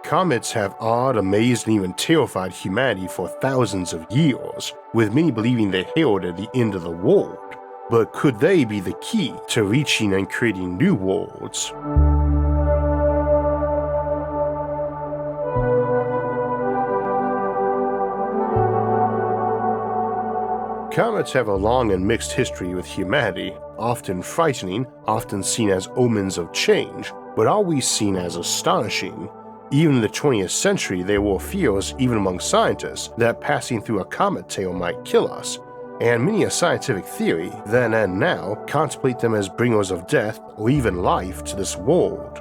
Comets have awed, amazed, and even terrified humanity for thousands of years, with many believing they heralded the end of the world. But could they be the key to reaching and creating new worlds? Comets have a long and mixed history with humanity, often frightening, often seen as omens of change, but always seen as astonishing. Even in the 20th century, there were fears, even among scientists, that passing through a comet tail might kill us, and many a scientific theory, then and now, contemplate them as bringers of death or even life to this world.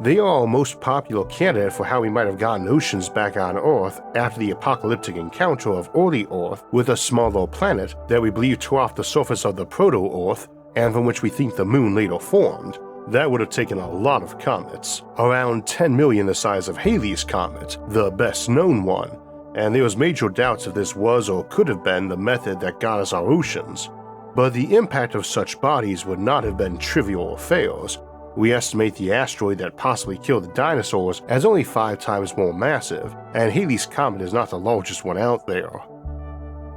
They are our most popular candidate for how we might have gotten oceans back on Earth after the apocalyptic encounter of early Earth with a smaller planet that we believe tore off the surface of the proto-Earth and from which we think the moon later formed. That would have taken a lot of comets, around 10 million the size of Halley's Comet, the best known one, and there was major doubts if this was or could have been the method that got us our oceans. But the impact of such bodies would not have been trivial affairs. We estimate the asteroid that possibly killed the dinosaurs as only 5 times more massive, and Halley's Comet is not the largest one out there.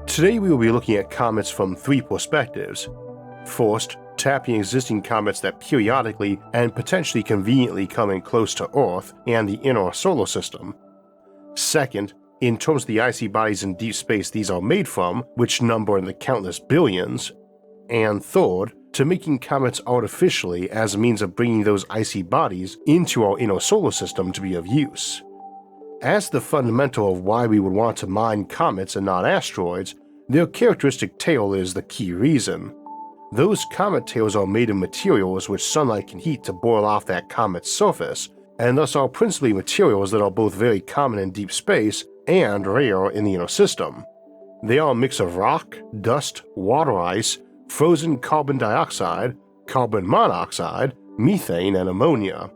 Today we will be looking at comets from 3 perspectives. First, tapping existing comets that periodically and potentially conveniently come in close to Earth and the inner solar system. Second, in terms of the icy bodies in deep space these are made from, which number in the countless billions. And third, to making comets artificially as a means of bringing those icy bodies into our inner solar system to be of use. As the fundamental of why we would want to mine comets and not asteroids, their characteristic tail is the key reason. Those comet tails are made of materials which sunlight can heat to boil off that comet's surface, and thus are principally materials that are both very common in deep space and rare in the inner system. They are a mix of rock, dust, water ice, frozen carbon dioxide, carbon monoxide, methane, and ammonia.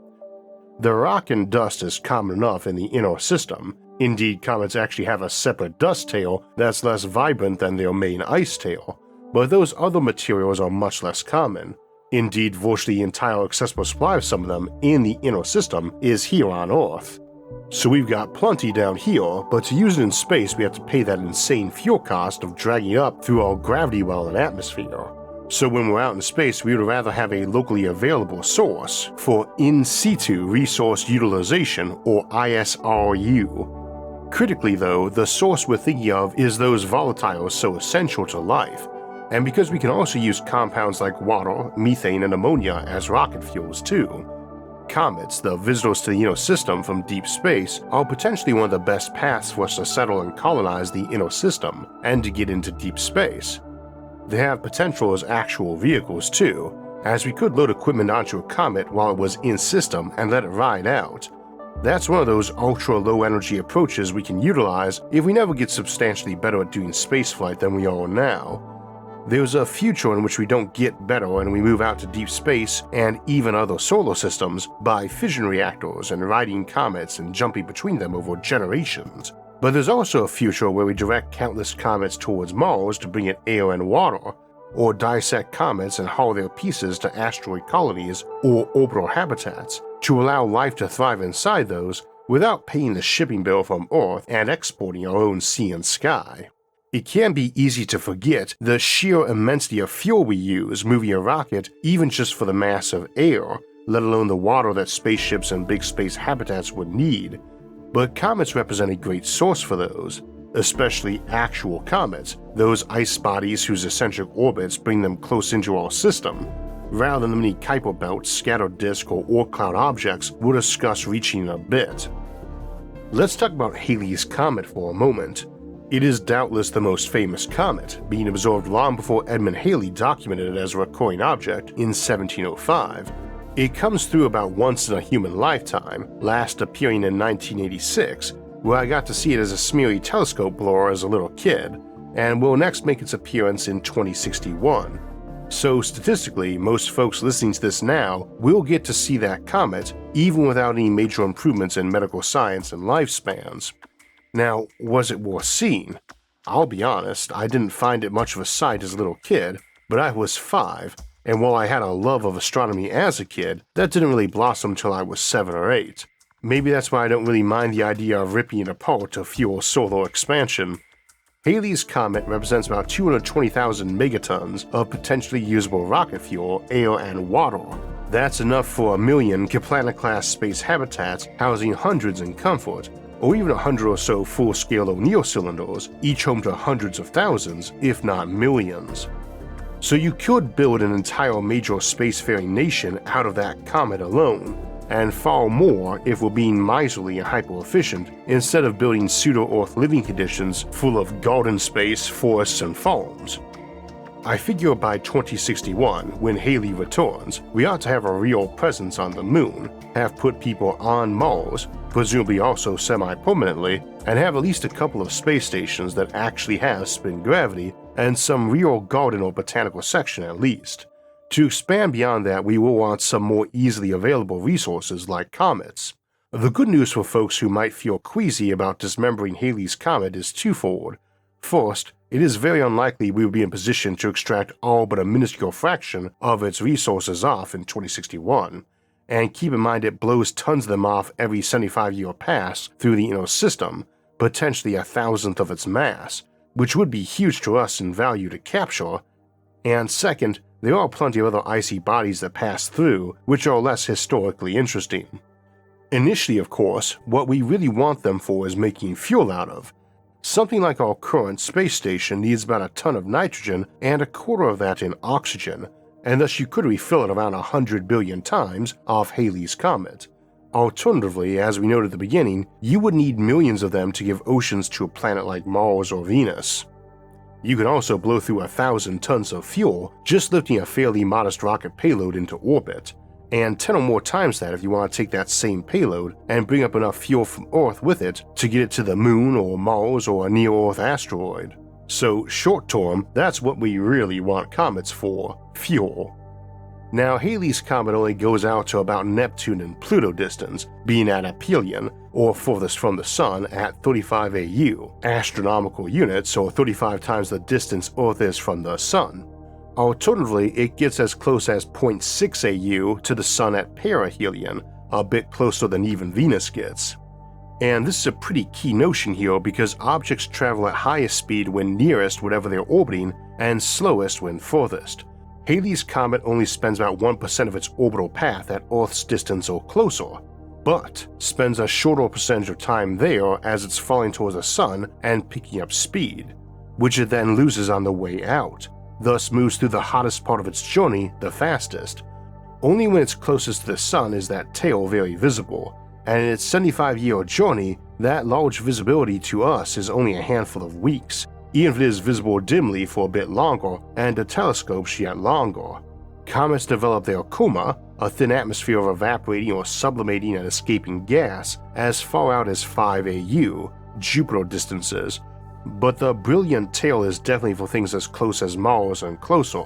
The rock and dust is common enough in the inner system. Indeed, comets actually have a separate dust tail that's less vibrant than their main ice tail, but those other materials are much less common. Indeed, virtually the entire accessible supply of some of them in the inner system is here on Earth. So we've got plenty down here, but to use it in space we have to pay that insane fuel cost of dragging it up through our gravity well and atmosphere. So when we're out in space we would rather have a locally available source for in situ resource utilization, or ISRU. Critically though, the source we're thinking of is those volatiles so essential to life, and because we can also use compounds like water, methane, and ammonia as rocket fuels too. Comets, the visitors to the inner system from deep space, are potentially one of the best paths for us to settle and colonize the inner system and to get into deep space. They have potential as actual vehicles too, as we could load equipment onto a comet while it was in system and let it ride out. That's one of those ultra-low energy approaches we can utilize if we never get substantially better at doing spaceflight than we are now. There's a future in which we don't get better and we move out to deep space and even other solar systems by fission reactors and riding comets and jumping between them over generations. But there's also a future where we direct countless comets towards Mars to bring it air and water, or dissect comets and haul their pieces to asteroid colonies or orbital habitats to allow life to thrive inside those without paying the shipping bill from Earth and exporting our own sea and sky. It can be easy to forget the sheer immensity of fuel we use moving a rocket even just for the mass of air, let alone the water that spaceships and big space habitats would need. But comets represent a great source for those, especially actual comets, those ice bodies whose eccentric orbits bring them close into our system, rather than the many Kuiper belts, scattered disk, or Oort cloud objects we'll discuss reaching in a bit. Let's talk about Halley's Comet for a moment. It is doubtless the most famous comet, being observed long before Edmund Halley documented it as a recurring object in 1705. It comes through about once in a human lifetime, last appearing in 1986, where I got to see it as a smeary telescope blower as a little kid, and will next make its appearance in 2061. So statistically, most folks listening to this now will get to see that comet even without any major improvements in medical science and lifespans. Now, was it worth seeing? I'll be honest, I didn't find it much of a sight as a little kid, but I was 5, and while I had a love of astronomy as a kid, that didn't really blossom till I was 7 or 8. Maybe that's why I don't really mind the idea of ripping it apart to fuel solar expansion. Halley's Comet represents about 220,000 megatons of potentially usable rocket fuel, air, and water. That's enough for 1 million Planet-class space habitats housing hundreds in comfort, or even 100 or so full-scale O'Neill cylinders, each home to hundreds of thousands, if not millions. So you could build an entire major spacefaring nation out of that comet alone, and far more if we're being miserly and hyper-efficient instead of building pseudo-Earth living conditions full of garden space, forests, and farms. I figure by 2061, when Halley returns, we ought to have a real presence on the moon, have put people on Mars, presumably also semi-permanently, and have at least a couple of space stations that actually have spin gravity, and some real garden or botanical section at least. To expand beyond that, we will want some more easily available resources like comets. The good news for folks who might feel queasy about dismembering Halley's Comet is twofold. First, it is very unlikely we will be in position to extract all but a minuscule fraction of its resources off in 2061, and keep in mind it blows tons of them off every 75-year pass through the inner system, potentially 1,000th of its mass, which would be huge to us in value to capture. And second, there are plenty of other icy bodies that pass through, which are less historically interesting. Initially, of course, what we really want them for is making fuel out of. Something like our current space station needs about a ton of nitrogen and a quarter of that in oxygen, and thus you could refill it around 100 billion times off Halley's Comet. Alternatively, as we noted at the beginning, you would need millions of them to give oceans to a planet like Mars or Venus. You can also blow through 1,000 tons of fuel just lifting a fairly modest rocket payload into orbit, and 10 or more times that if you want to take that same payload and bring up enough fuel from Earth with it to get it to the Moon or Mars or a near-Earth asteroid. So short term, that's what we really want comets for, fuel. Now Halley's Comet only goes out to about Neptune and Pluto distance, being at aphelion, or furthest from the Sun at 35 AU, astronomical units or 35 times the distance Earth is from the Sun. Alternatively, it gets as close as 0.6 AU to the Sun at perihelion, a bit closer than even Venus gets. And this is a pretty key notion here because objects travel at highest speed when nearest whatever they're orbiting and slowest when furthest. Halley's Comet only spends about 1% of its orbital path at Earth's distance or closer, but spends a shorter percentage of time there as it's falling towards the Sun and picking up speed, which it then loses on the way out, thus moves through the hottest part of its journey the fastest. Only when it's closest to the Sun is that tail very visible, and in its 75-year journey, that large visibility to us is only a handful of weeks, even if it is visible dimly for a bit longer and to telescopes yet longer. Comets develop their coma, a thin atmosphere of evaporating or sublimating and escaping gas, as far out as 5 AU, Jupiter distances, but the brilliant tail is definitely for things as close as Mars and closer.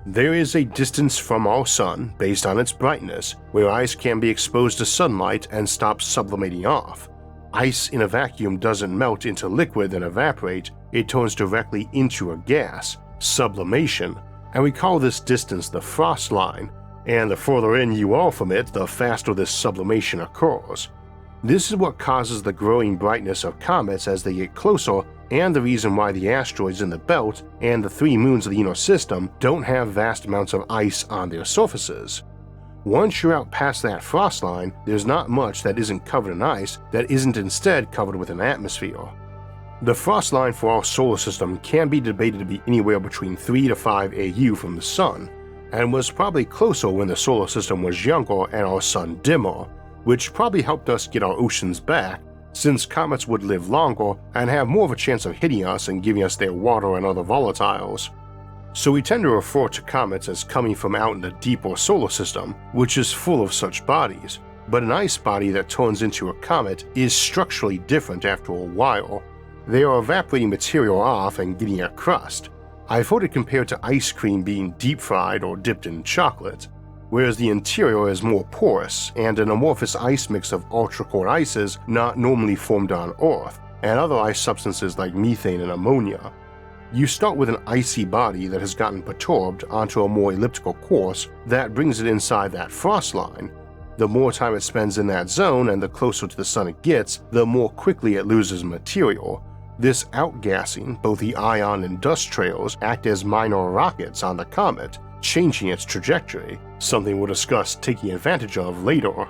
There is a distance from our Sun, based on its brightness, where ice can be exposed to sunlight and stop sublimating off. Ice in a vacuum doesn't melt into liquid and evaporate, it turns directly into a gas, sublimation, and we call this distance the frost line, and the further in you are from it, the faster this sublimation occurs. This is what causes the growing brightness of comets as they get closer, and the reason why the asteroids in the belt and the 3 moons of the inner system don't have vast amounts of ice on their surfaces. Once you're out past that frost line, there's not much that isn't covered in ice that isn't instead covered with an atmosphere. The frost line for our solar system can be debated to be anywhere between 3 to 5 AU from the Sun, and was probably closer when the solar system was younger and our Sun dimmer, which probably helped us get our oceans back, since comets would live longer and have more of a chance of hitting us and giving us their water and other volatiles. So we tend to refer to comets as coming from out in the deeper solar system, which is full of such bodies, but an ice body that turns into a comet is structurally different after a while. They are evaporating material off and getting a crust. I've heard it compared to ice cream being deep fried or dipped in chocolate, whereas the interior is more porous and an amorphous ice mix of ultra-cold ices not normally formed on Earth, and other ice substances like methane and ammonia. You start with an icy body that has gotten perturbed onto a more elliptical course that brings it inside that frost line, The more time it spends in that zone and the closer to the sun it gets, the more quickly it loses material. This outgassing, both the ion and dust trails act as minor rockets on the comet, changing its trajectory, something we'll discuss taking advantage of later.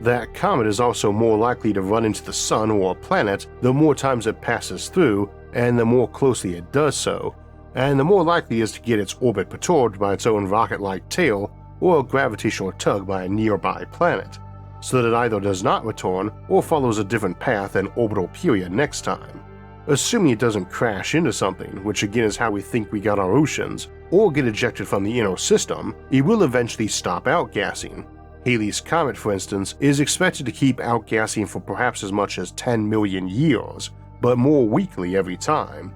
That comet is also more likely to run into the sun or a planet the more times it passes through, and the more closely it does so, and the more likely it is to get its orbit perturbed by its own rocket-like tail or a gravitational tug by a nearby planet, so that it either does not return or follows a different path and orbital period next time. Assuming it doesn't crash into something, which again is how we think we got our oceans, or get ejected from the inner system, it will eventually stop outgassing. Halley's Comet, for instance, is expected to keep outgassing for perhaps as much as 10 million years, but more weakly every time.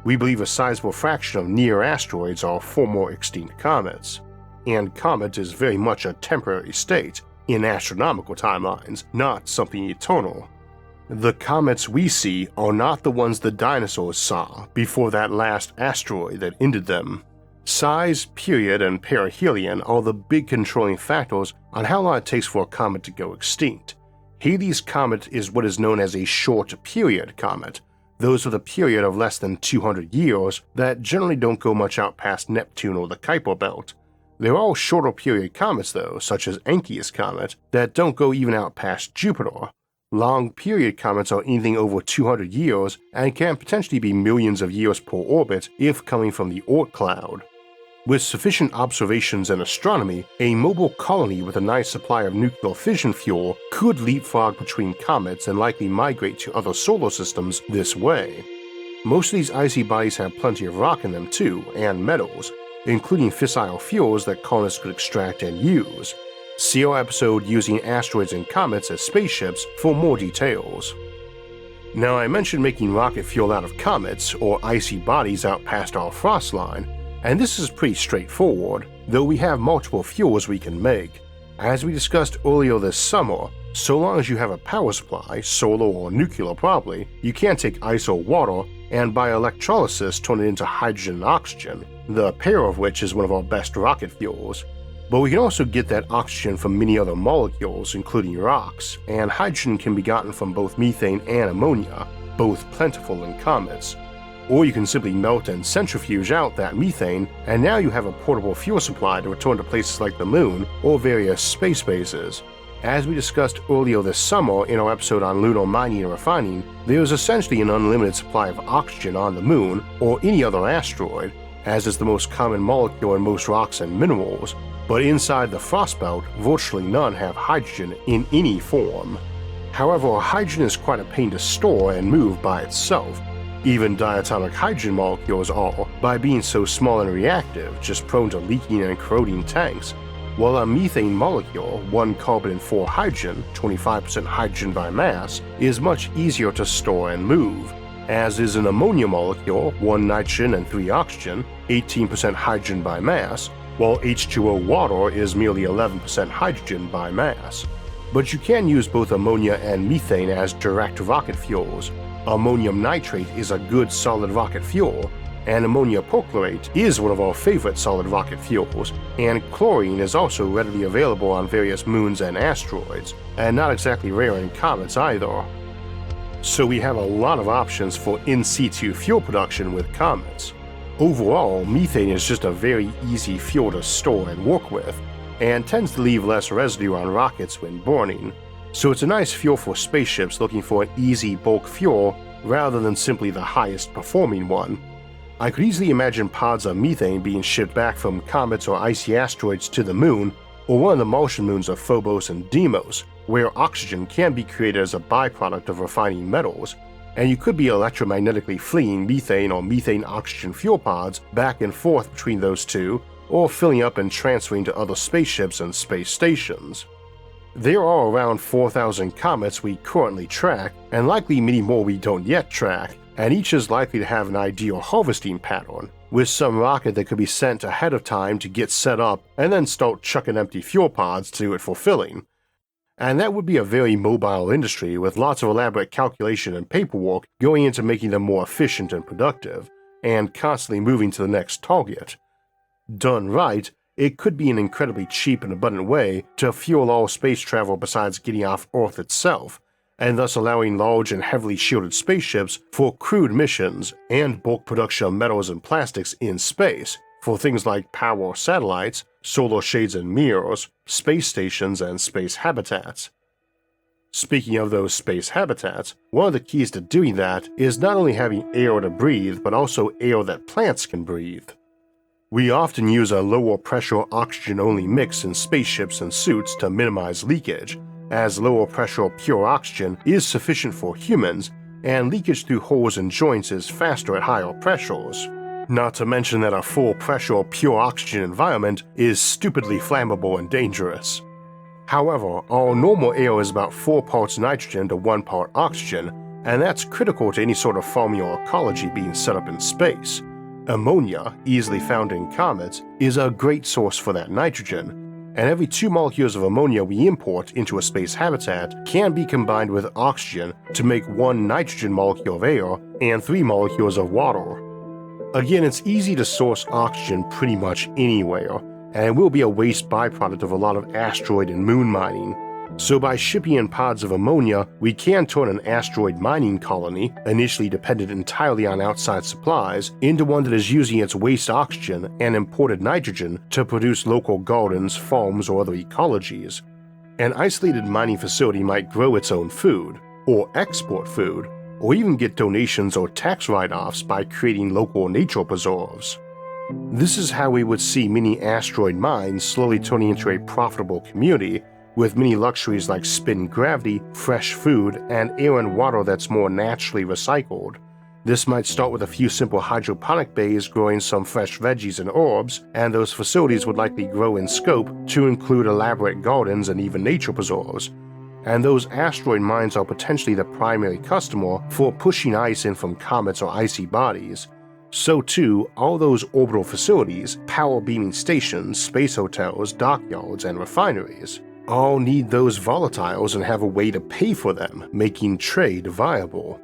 We believe a sizable fraction of near asteroids are former extinct comets, and comet is very much a temporary state in astronomical timelines, not something eternal. The comets we see are not the ones the dinosaurs saw before that last asteroid that ended them. Size, period, and perihelion are the big controlling factors on how long it takes for a comet to go extinct. Halley's Comet is what is known as a short-period comet, those with a period of less than 200 years that generally don't go much out past Neptune or the Kuiper Belt. There are shorter-period comets, though, such as Encke's Comet, that don't go even out past Jupiter. Long-period comets are anything over 200 years and can potentially be millions of years per orbit if coming from the Oort cloud. With sufficient observations and astronomy, a mobile colony with a nice supply of nuclear fission fuel could leapfrog between comets and likely migrate to other solar systems this way. Most of these icy bodies have plenty of rock in them too, and metals, including fissile fuels that colonists could extract and use. See our episode using asteroids and comets as spaceships for more details. Now, I mentioned making rocket fuel out of comets or icy bodies out past our frost line, and this is pretty straightforward, though we have multiple fuels we can make. As we discussed earlier this summer, so long as you have a power supply, solar or nuclear probably, you can take ice or water and by electrolysis turn it into hydrogen and oxygen, the pair of which is one of our best rocket fuels. But we can also get that oxygen from many other molecules, including rocks, and hydrogen can be gotten from both methane and ammonia, both plentiful in comets. Or you can simply melt and centrifuge out that methane, and now you have a portable fuel supply to return to places like the Moon or various space bases. As we discussed earlier this summer in our episode on lunar mining and refining, there is essentially an unlimited supply of oxygen on the Moon or any other asteroid, as is the most common molecule in most rocks and minerals, but inside the frost belt, virtually none have hydrogen in any form. However, hydrogen is quite a pain to store and move by itself. Even diatomic hydrogen molecules are, by being so small and reactive, just prone to leaking and corroding tanks, while a methane molecule, 1 carbon and 4 hydrogen, 25% hydrogen by mass, is much easier to store and move, as is an ammonia molecule, 1 nitrogen and 3 oxygen, 18% hydrogen by mass, while H2O water is merely 11% hydrogen by mass. But you can use both ammonia and methane as direct rocket fuels. Ammonium nitrate is a good solid rocket fuel, and ammonia perchlorate is one of our favorite solid rocket fuels, and chlorine is also readily available on various moons and asteroids, and not exactly rare in comets either. So we have a lot of options for in situ fuel production with comets. Overall, methane is just a very easy fuel to store and work with, and tends to leave less residue on rockets when burning, so it's a nice fuel for spaceships looking for an easy bulk fuel rather than simply the highest performing one. I could easily imagine pods of methane being shipped back from comets or icy asteroids to the Moon, or one of the Martian moons of Phobos and Deimos, where oxygen can be created as a byproduct of refining metals, and you could be electromagnetically fleeing methane or methane-oxygen fuel pods back and forth between those two, or filling up and transferring to other spaceships and space stations. There are around 4,000 comets we currently track, and likely many more we don't yet track, and each is likely to have an ideal harvesting pattern, with some rocket that could be sent ahead of time to get set up and then start chucking empty fuel pods to do it for filling. And that would be a very mobile industry with lots of elaborate calculation and paperwork going into making them more efficient and productive, and constantly moving to the next target. Done right, it could be an incredibly cheap and abundant way to fuel all space travel besides getting off Earth itself, and thus allowing large and heavily shielded spaceships for crewed missions and bulk production of metals and plastics in space for things like power satellites, solar shades and mirrors, space stations, and space habitats. Speaking of those space habitats, one of the keys to doing that is not only having air to breathe, but also air that plants can breathe. We often use a lower pressure oxygen-only mix in spaceships and suits to minimize leakage, as lower pressure pure oxygen is sufficient for humans, and leakage through holes and joints is faster at higher pressures. Not to mention that a full pressure pure oxygen environment is stupidly flammable and dangerous. However, our normal air is about 4 parts nitrogen to 1 part oxygen, and that's critical to any sort of farming or ecology being set up in space. Ammonia, easily found in comets, is a great source for that nitrogen, and every 2 molecules of ammonia we import into a space habitat can be combined with oxygen to make 1 nitrogen molecule of air and 3 molecules of water. Again, it's easy to source oxygen pretty much anywhere, and it will be a waste byproduct of a lot of asteroid and moon mining. So by shipping in pods of ammonia, we can turn an asteroid mining colony, initially dependent entirely on outside supplies, into one that is using its waste oxygen and imported nitrogen to produce local gardens, farms, or other ecologies. An isolated mining facility might grow its own food, or export food, or even get donations or tax write-offs by creating local nature preserves. This is how we would see many asteroid mines slowly turning into a profitable community, with many luxuries like spin gravity, fresh food, and air and water that's more naturally recycled. This might start with a few simple hydroponic bays growing some fresh veggies and herbs, and those facilities would likely grow in scope to include elaborate gardens and even nature preserves. And those asteroid mines are potentially the primary customer for pushing ice in from comets or icy bodies. So too, all those orbital facilities, power beaming stations, space hotels, dockyards, and refineries all need those volatiles and have a way to pay for them, making trade viable.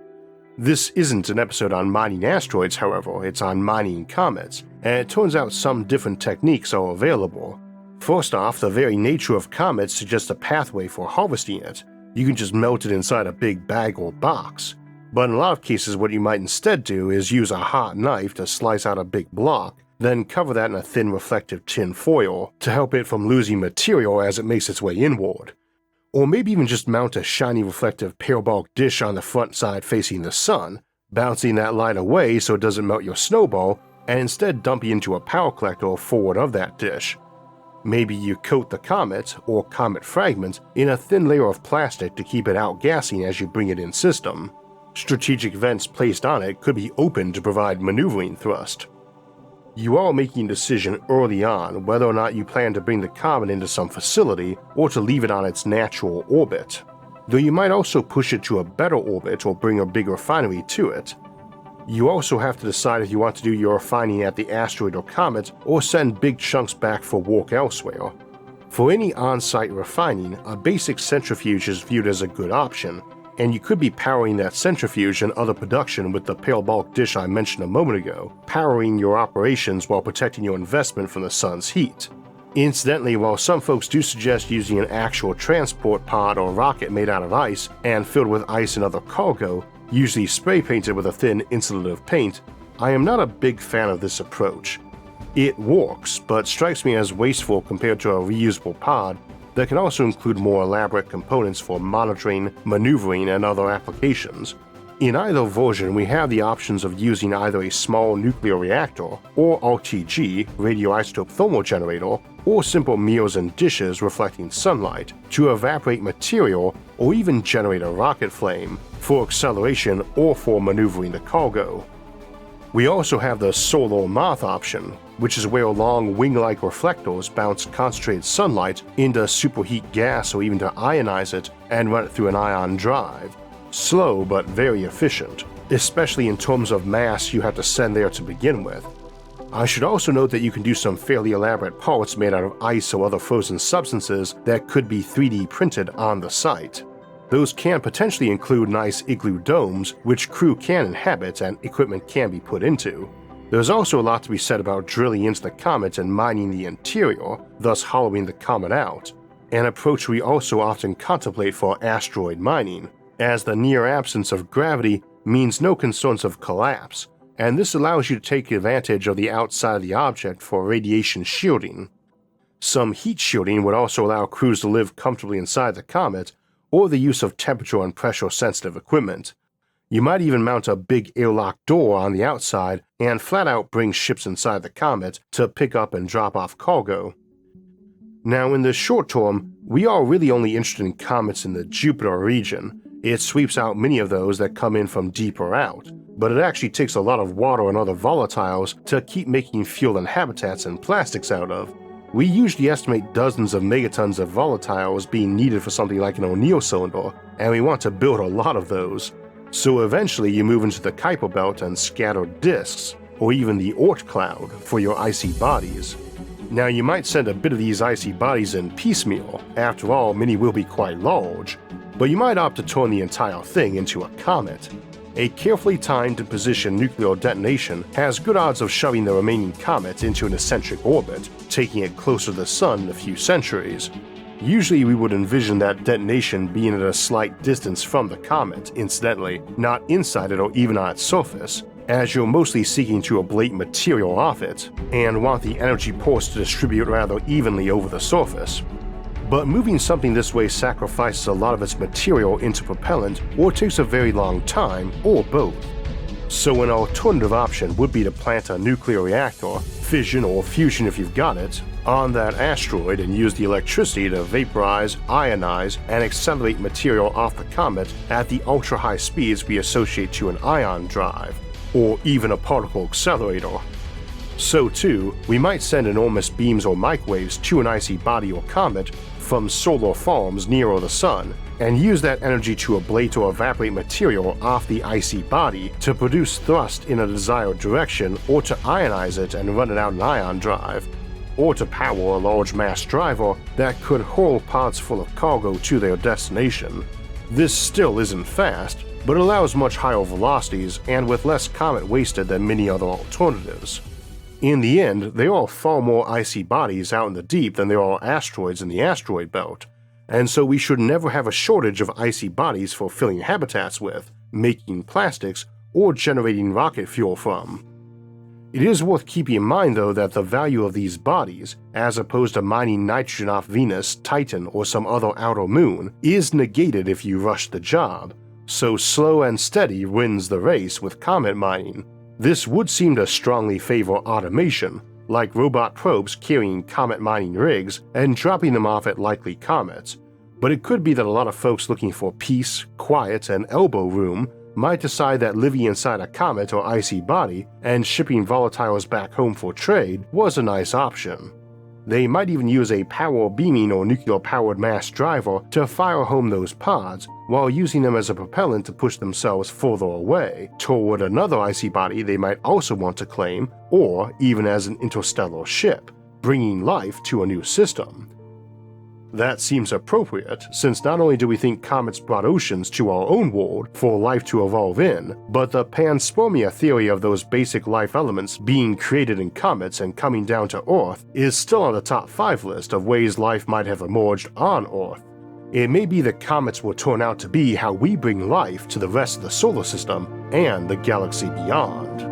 This isn't an episode on mining asteroids, however, it's on mining comets, and it turns out some different techniques are available. First off, the very nature of comets suggests a pathway for harvesting it. You can just melt it inside a big bag or box. But in a lot of cases, what you might instead do is use a hot knife to slice out a big block, then cover that in a thin reflective tin foil to help it from losing material as it makes its way inward. Or maybe even just mount a shiny reflective parabolic dish on the front side facing the sun, bouncing that light away so it doesn't melt your snowball, and instead dump it into a power collector forward of that dish. Maybe you coat the comet, or comet fragment, in a thin layer of plastic to keep it outgassing as you bring it in system. Strategic vents placed on it could be open to provide maneuvering thrust. You are making a decision early on whether or not you plan to bring the comet into some facility or to leave it on its natural orbit, though you might also push it to a better orbit or bring a big refinery to it. You also have to decide if you want to do your refining at the asteroid or comet or send big chunks back for work elsewhere. For any on-site refining, a basic centrifuge is viewed as a good option, and you could be powering that centrifuge and other production with the parabolic dish I mentioned a moment ago, powering your operations while protecting your investment from the sun's heat. Incidentally, while some folks do suggest using an actual transport pod or rocket made out of ice and filled with ice and other cargo, usually spray painted with a thin insulative paint, I am not a big fan of this approach. It works, but strikes me as wasteful compared to a reusable pod that can also include more elaborate components for monitoring, maneuvering, and other applications. In either version, we have the options of using either a small nuclear reactor, or RTG, radioisotope thermal generator, or simple mirrors and dishes reflecting sunlight to evaporate material or even generate a rocket flame for acceleration or for maneuvering the cargo. We also have the solar moth option, which is where long wing-like reflectors bounce concentrated sunlight into superheat gas or even to ionize it and run it through an ion drive. Slow but very efficient, especially in terms of mass you have to send there to begin with. I should also note that you can do some fairly elaborate parts made out of ice or other frozen substances that could be 3D printed on the site. Those can potentially include nice igloo domes which crew can inhabit and equipment can be put into. There's also a lot to be said about drilling into the comet and mining the interior, thus hollowing the comet out, an approach we also often contemplate for asteroid mining, as the near absence of gravity means no concerns of collapse, and this allows you to take advantage of the outside of the object for radiation shielding. Some heat shielding would also allow crews to live comfortably inside the comet, or the use of temperature and pressure sensitive equipment. You might even mount a big airlock door on the outside and flat out bring ships inside the comet to pick up and drop off cargo. Now in the short term, we are really only interested in comets in the Jupiter region. It sweeps out many of those that come in from deeper out, but it actually takes a lot of water and other volatiles to keep making fuel and habitats and plastics out of. We usually estimate dozens of megatons of volatiles being needed for something like an O'Neill cylinder, and we want to build a lot of those. So eventually you move into the Kuiper belt and scatter disks, or even the Oort cloud, for your icy bodies. Now you might send a bit of these icy bodies in piecemeal, after all many will be quite large, but you might opt to turn the entire thing into a comet. A carefully timed and positioned nuclear detonation has good odds of shoving the remaining comet into an eccentric orbit, taking it closer to the Sun in a few centuries. Usually we would envision that detonation being at a slight distance from the comet, incidentally, not inside it or even on its surface, as you're mostly seeking to ablate material off it, and want the energy pulse to distribute rather evenly over the surface. But moving something this way sacrifices a lot of its material into propellant, or takes a very long time, or both. So an alternative option would be to plant a nuclear reactor, fission or fusion if you've got it, on that asteroid and use the electricity to vaporize, ionize, and accelerate material off the comet at the ultra-high speeds we associate to an ion drive, or even a particle accelerator. So too, we might send enormous beams or microwaves to an icy body or comet from solar farms nearer the Sun, and use that energy to ablate or evaporate material off the icy body to produce thrust in a desired direction, or to ionize it and run it out an ion drive, or to power a large mass driver that could hurl pods full of cargo to their destination. This still isn't fast, but allows much higher velocities and with less comet wasted than many other alternatives. In the end, there are far more icy bodies out in the deep than there are asteroids in the asteroid belt, and so we should never have a shortage of icy bodies for filling habitats with, making plastics, or generating rocket fuel from. It is worth keeping in mind though that the value of these bodies, as opposed to mining nitrogen off Venus, Titan, or some other outer moon, is negated if you rush the job, so slow and steady wins the race with comet mining. This would seem to strongly favor automation, like robot probes carrying comet mining rigs and dropping them off at likely comets, but it could be that a lot of folks looking for peace, quiet, and elbow room might decide that living inside a comet or icy body and shipping volatiles back home for trade was a nice option. They might even use a power beaming or nuclear-powered mass driver to fire home those pods while using them as a propellant to push themselves further away toward another icy body they might also want to claim, or even as an interstellar ship, bringing life to a new system. That seems appropriate, since not only do we think comets brought oceans to our own world for life to evolve in, but the panspermia theory of those basic life elements being created in comets and coming down to Earth is still on the top 5 list of ways life might have emerged on Earth. It may be that comets will turn out to be how we bring life to the rest of the solar system and the galaxy beyond.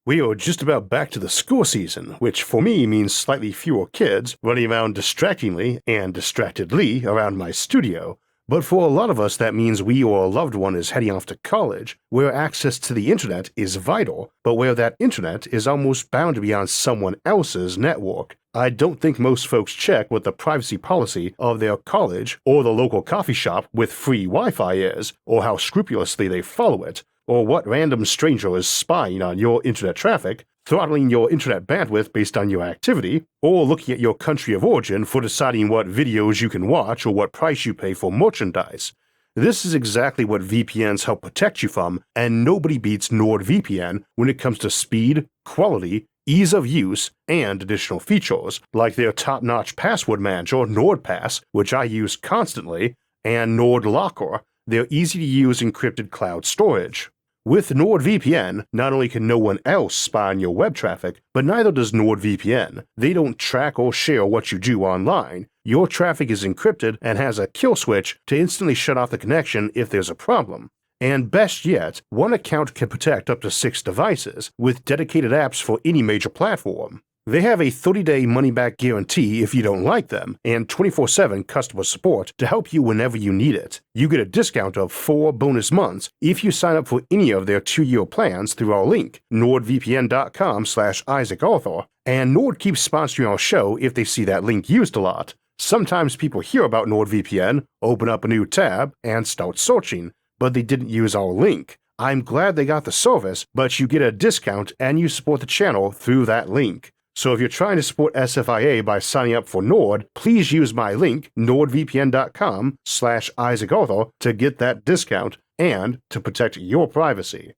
We are just about back to the school season, which for me means slightly fewer kids running around distractingly and distractedly around my studio, but for a lot of us that means we or a loved one is heading off to college, where access to the internet is vital, but where that internet is almost bound to be on someone else's network. I don't think most folks check what the privacy policy of their college or the local coffee shop with free Wi-Fi is, or how scrupulously they follow it, or what random stranger is spying on your internet traffic, throttling your internet bandwidth based on your activity, or looking at your country of origin for deciding what videos you can watch or what price you pay for merchandise. This is exactly what VPNs help protect you from, and nobody beats NordVPN when it comes to speed, quality, ease of use, and additional features, like their top-notch password manager NordPass, which I use constantly, and NordLocker, their easy-to-use encrypted cloud storage. With NordVPN, not only can no one else spy on your web traffic, but neither does NordVPN. They don't track or share what you do online. Your traffic is encrypted and has a kill switch to instantly shut off the connection if there's a problem. And best yet, one account can protect up to 6 devices, with dedicated apps for any major platform. They have a 30-day money-back guarantee if you don't like them, and 24/7 customer support to help you whenever you need it. You get a discount of 4 bonus months if you sign up for any of their 2-year plans through our link, nordvpn.com/IsaacArthur, and Nord keeps sponsoring our show if they see that link used a lot. Sometimes people hear about NordVPN, open up a new tab, and start searching, but they didn't use our link. I'm glad they got the service, but you get a discount and you support the channel through that link. So if you're trying to support SFIA by signing up for Nord, please use my link, nordvpn.com/IsaacArthur, to get that discount and to protect your privacy.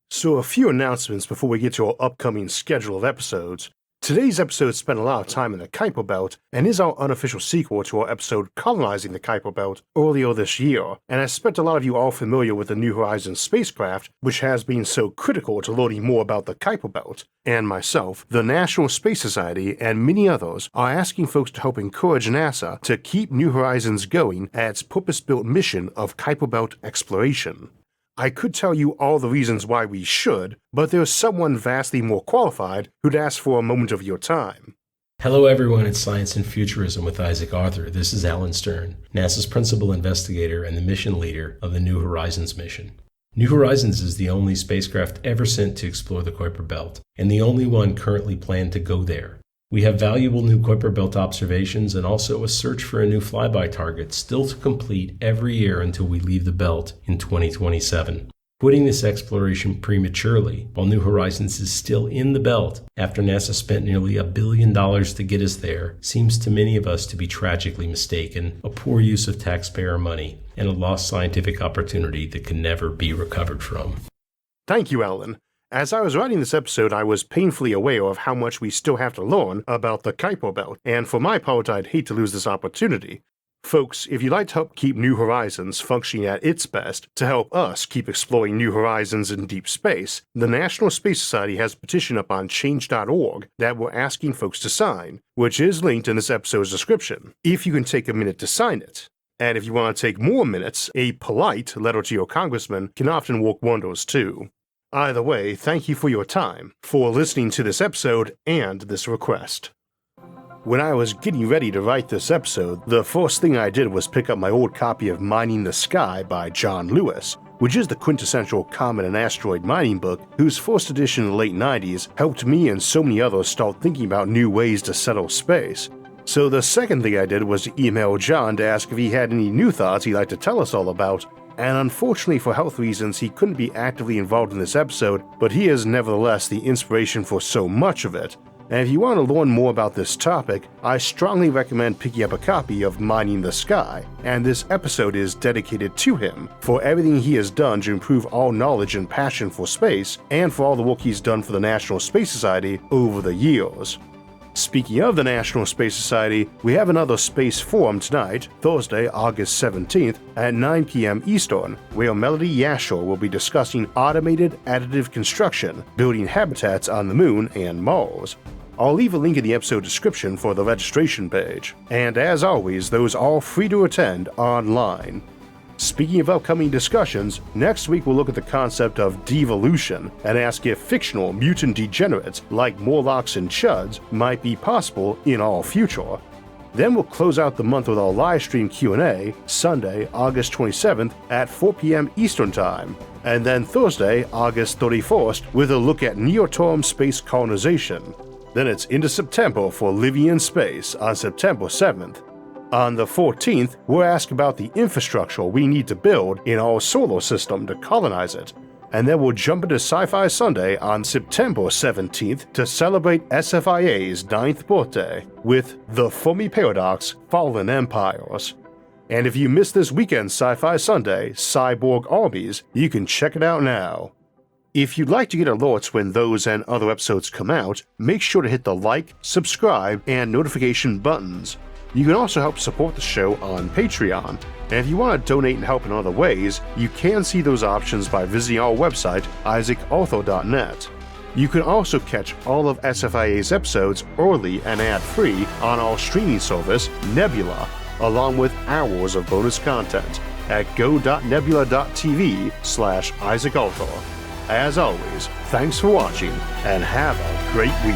So a few announcements before we get to our upcoming schedule of episodes. Today's episode spent a lot of time in the Kuiper Belt and is our unofficial sequel to our episode colonizing the Kuiper Belt earlier this year, and I expect a lot of you are familiar with the New Horizons spacecraft, which has been so critical to learning more about the Kuiper Belt, and myself, the National Space Society, and many others are asking folks to help encourage NASA to keep New Horizons going at its purpose-built mission of Kuiper Belt exploration. I could tell you all the reasons why we should, but there's someone vastly more qualified who'd ask for a moment of your time. Hello everyone, it's Science and Futurism with Isaac Arthur. This is Alan Stern, NASA's principal investigator and the mission leader of the New Horizons mission. New Horizons is the only spacecraft ever sent to explore the Kuiper Belt, and the only one currently planned to go there. We have valuable new Kuiper Belt observations and also a search for a new flyby target still to complete every year until we leave the belt in 2027. Quitting this exploration prematurely, while New Horizons is still in the belt after NASA spent nearly $1 billion to get us there, seems to many of us to be tragically mistaken, a poor use of taxpayer money, and a lost scientific opportunity that can never be recovered from. Thank you, Alan. As I was writing this episode, I was painfully aware of how much we still have to learn about the Kuiper Belt, and for my part, I'd hate to lose this opportunity. Folks, if you'd like to help keep New Horizons functioning at its best, to help us keep exploring new horizons in deep space, the National Space Society has a petition up on change.org that we're asking folks to sign, which is linked in this episode's description, if you can take a minute to sign it. And if you want to take more minutes, a polite letter to your congressman can often work wonders too. Either way, thank you for your time, for listening to this episode and this request. When I was getting ready to write this episode, the first thing I did was pick up my old copy of Mining the Sky by John Lewis, which is the quintessential comet and asteroid mining book whose first edition in the late 90s helped me and so many others start thinking about new ways to settle space. So the second thing I did was to email John to ask if he had any new thoughts he'd like to tell us all about, and unfortunately for health reasons he couldn't be actively involved in this episode, but he is nevertheless the inspiration for so much of it. And if you want to learn more about this topic, I strongly recommend picking up a copy of Mining the Sky, and this episode is dedicated to him for everything he has done to improve our knowledge and passion for space, and for all the work he's done for the National Space Society over the years. Speaking of the National Space Society, we have another space forum tonight, Thursday, August 17th at 9 p.m. Eastern, where Melody Yashor will be discussing automated additive construction, building habitats on the Moon and Mars. I'll leave a link in the episode description for the registration page, and as always, those are free to attend online. Speaking of upcoming discussions, next week we'll look at the concept of devolution and ask if fictional mutant degenerates like Morlocks and Chuds might be possible in our future. Then we'll close out the month with our live stream Q&A, Sunday, August 27th at 4 p.m. Eastern Time, and then Thursday, August 31st with a look at near-term space colonization. Then it's into September for Living in Space on September 7th. On the 14th, we'll ask about the infrastructure we need to build in our solar system to colonize it. And then we'll jump into Sci-Fi Sunday on September 17th to celebrate SFIA's 9th birthday with The Fermi Paradox: Fallen Empires. And if you missed this weekend's Sci-Fi Sunday, Cyborg Armies, you can check it out now. If you'd like to get alerts when those and other episodes come out, make sure to hit the like, subscribe, and notification buttons. You can also help support the show on Patreon, and if you want to donate and help in other ways, you can see those options by visiting our website, isaacarthur.net. You can also catch all of SFIA's episodes early and ad-free on our streaming service, Nebula, along with hours of bonus content at go.nebula.tv/isaacarthur. As always, thanks for watching, and have a great week.